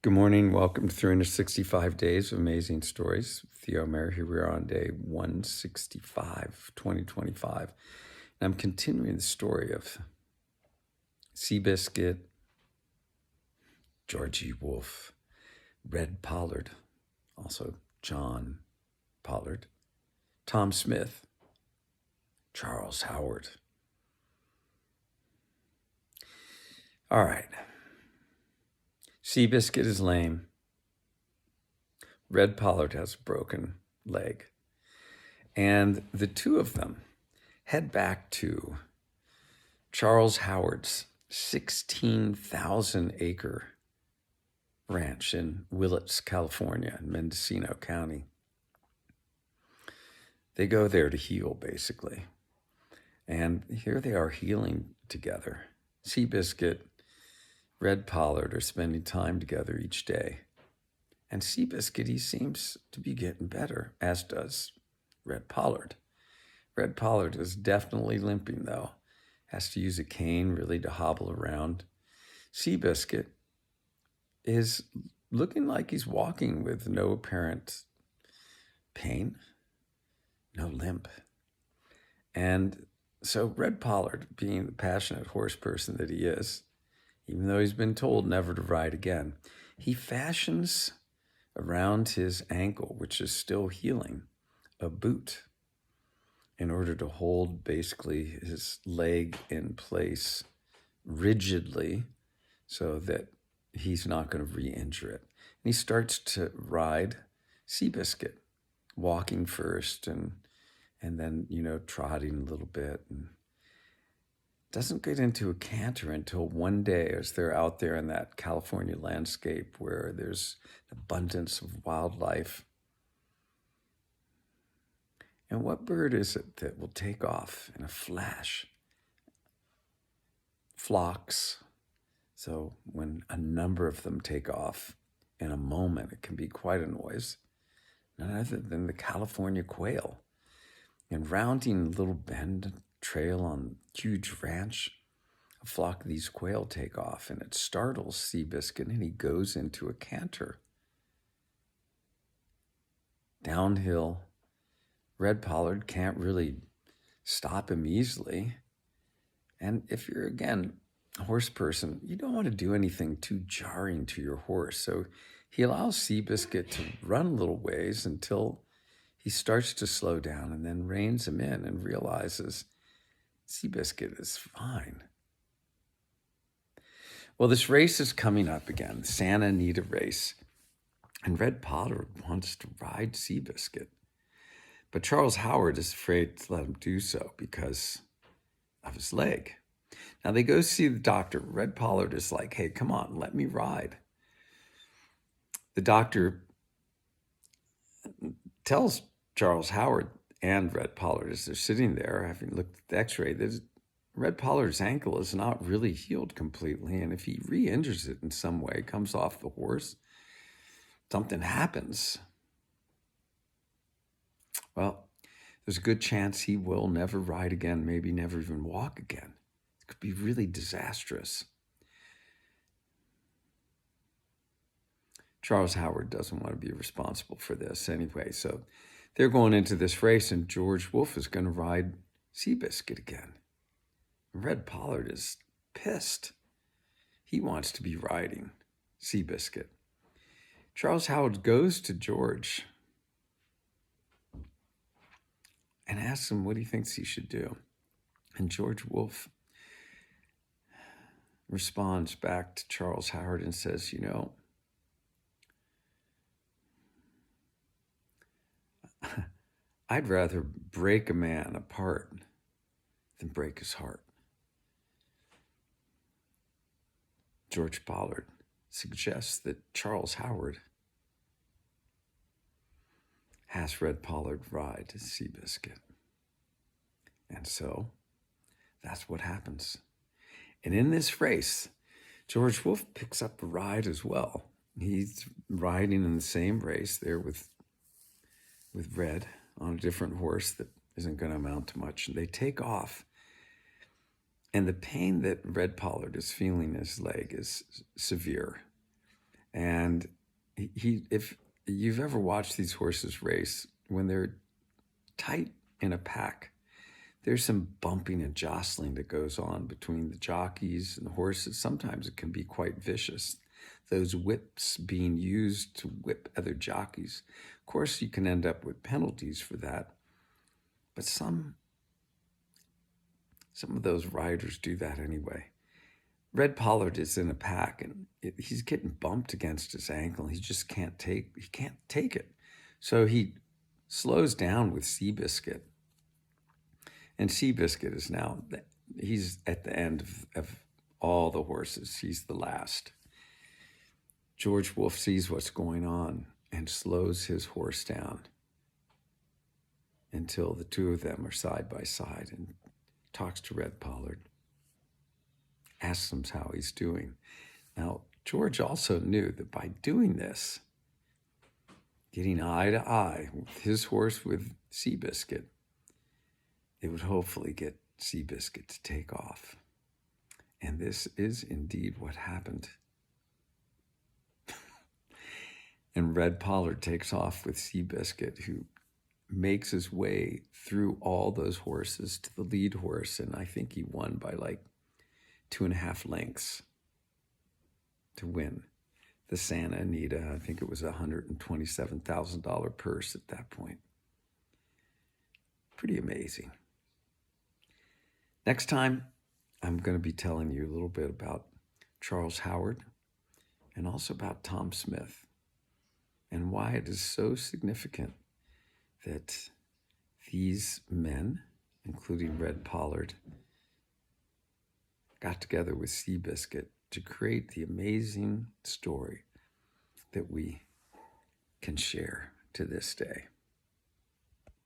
Good morning. Welcome to 365 Days of Amazing Stories. Theo Mayer here. We are on day 165, 2025. And I'm continuing the story of Seabiscuit, Georgie Wolfe, Red Pollard, also John Pollard, Tom Smith, Charles Howard. All right. Seabiscuit is lame. Red Pollard has a broken leg. And the two of them head back to Charles Howard's 16,000 acre ranch in Willits, California, in Mendocino County. They go there to heal, basically. And here they are healing together. Seabiscuit, Red Pollard are spending time together each day. And Seabiscuit, he seems to be getting better, as does Red Pollard. Red Pollard is definitely limping, though. Has to use a cane really to hobble around. Seabiscuit is looking like he's walking with no apparent pain, no limp. And so Red Pollard, being the passionate horse person that he is, even though he's been told never to ride again, he fashions around his ankle, which is still healing, a boot in order to hold basically his leg in place rigidly so that he's not going to re-injure it. And he starts to ride Seabiscuit, walking first and then, trotting a little bit, and doesn't get into a canter until one day as they're out there in that California landscape where there's abundance of wildlife. And what bird is it that will take off in a flash? Flocks. So when a number of them take off in a moment, it can be quite a noise. None other than the California quail. And rounding a little bend trail on huge ranch, a flock of these quail take off, and it startles Seabiscuit, and he goes into a canter. Downhill, Red Pollard can't really stop him easily. And if you're, again, a horse person, you don't want to do anything too jarring to your horse. So he allows Seabiscuit to run a little ways until he starts to slow down and then reins him in and realizes Seabiscuit is fine. Well, this race is coming up again, the Santa Anita race. And Red Pollard wants to ride Seabiscuit. But Charles Howard is afraid to let him do so because of his leg. Now they go see the doctor. Red Pollard is like, hey, come on, let me ride. The doctor tells Charles Howard and Red Pollard as they're sitting there, having looked at the x-ray, that Red Pollard's ankle is not really healed completely. And if he re-injures it in some way, comes off the horse, something happens, well, there's a good chance he will never ride again, maybe never even walk again. It could be really disastrous. Charles Howard doesn't want to be responsible for this anyway, so they're going into this race, and George Wolfe is going to ride Seabiscuit again. Red Pollard is pissed. He wants to be riding Seabiscuit. Charles Howard goes to George and asks him what he thinks he should do. And George Wolfe responds back to Charles Howard and says, I'd rather break a man apart than break his heart. George Pollard suggests that Charles Howard has Red Pollard ride to Seabiscuit. And so that's what happens. And in this race, George Wolfe picks up a ride as well. He's riding in the same race there with Red on a different horse that isn't going to amount to much. And they take off. And the pain that Red Pollard is feeling in his leg is severe. And if you've ever watched these horses race, when they're tight in a pack, there's some bumping and jostling that goes on between the jockeys and the horses. Sometimes it can be quite vicious. Those whips being used to whip other jockeys. Of course, you can end up with penalties for that. But some of those riders do that anyway. Red Pollard is in a pack, and he's getting bumped against his ankle. He just can't take it. So he slows down with Seabiscuit. And Seabiscuit is now, he's at the end of all the horses. He's the last. George Wolfe sees what's going on and slows his horse down until the two of them are side by side, and talks to Red Pollard, asks him how he's doing. Now, George also knew that by doing this, getting eye to eye with his horse with Seabiscuit, it would hopefully get Seabiscuit to take off. And this is indeed what happened. And Red Pollard takes off with Seabiscuit, who makes his way through all those horses to the lead horse. And I think he won by like 2.5 lengths to win the Santa Anita. I think it was a $127,000 purse at that point. Pretty amazing. Next time, I'm going to be telling you a little bit about Charles Howard and also about Tom Smith and why it is so significant that these men, including Red Pollard, got together with Seabiscuit to create the amazing story that we can share to this day.